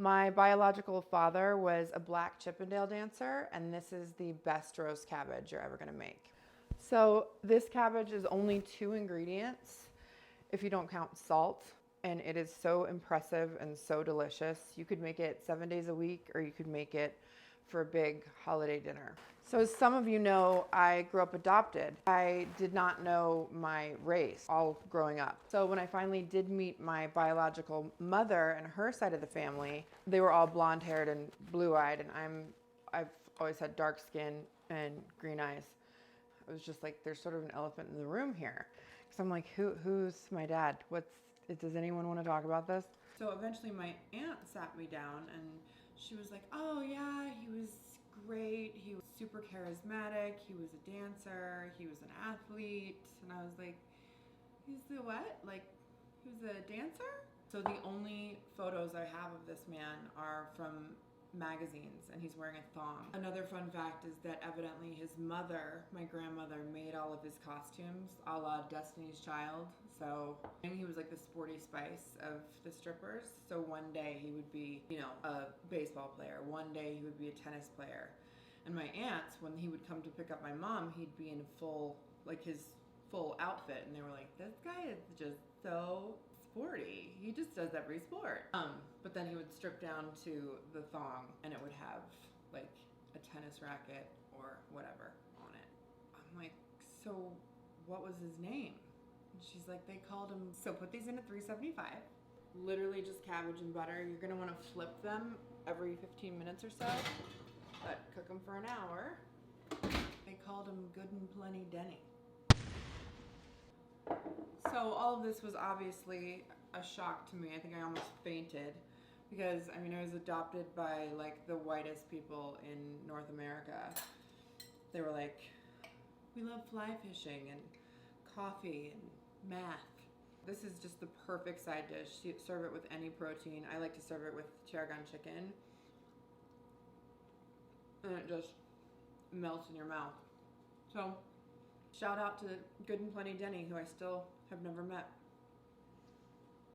My biological father was a black Chippendale dancer, and this is the best roast cabbage you're ever gonna make. So this cabbage is only 2 ingredients if you don't count salt, and it is so impressive and so delicious. You could make it 7 days a week, or you could make it for a big holiday dinner. So as some of you know, I grew up adopted. I did not know my race all growing up. So when I finally did meet my biological mother and her side of the family, they were all blonde haired and blue eyed, and I've always had dark skin and green eyes. I was just like, there's sort of an elephant in the room here. Because I'm like, who's my dad? Does anyone want to talk about this? So eventually my aunt sat me down and she was like, oh yeah, he was great. He was super charismatic. He was a dancer. He was an athlete. And I was like, he's the what? Like, he was a dancer? So the only photos I have of this man are from magazines, and he's wearing a thong. Another fun fact is that evidently his mother, my grandmother, made all of his costumes a la Destiny's Child. So he was like the sporty spice of the strippers. So one day he would be, a baseball player. One day he would be a tennis player. And my aunts, when he would come to pick up my mom, he'd be in his full outfit. And they were like, this guy is just so sporty. He just does every sport. But then he would strip down to the thong and it would have like a tennis racket or whatever on it. I'm like, so what was his name? And she's like, they called him, so put these in at 375. Literally just cabbage and butter. You're gonna wanna flip them every 15 minutes or so, but cook them for an hour. They called him Good and Plenty Denny. So all of this was obviously a shock to me. I think I almost fainted because I was adopted by like the whitest people in North America. They were like, we love fly fishing and coffee and math. This is just the perfect side dish. Serve it with any protein. I like to serve it with tarragon chicken. And it just melts in your mouth. So shout out to Good and Plenty Denny, who I still have never met.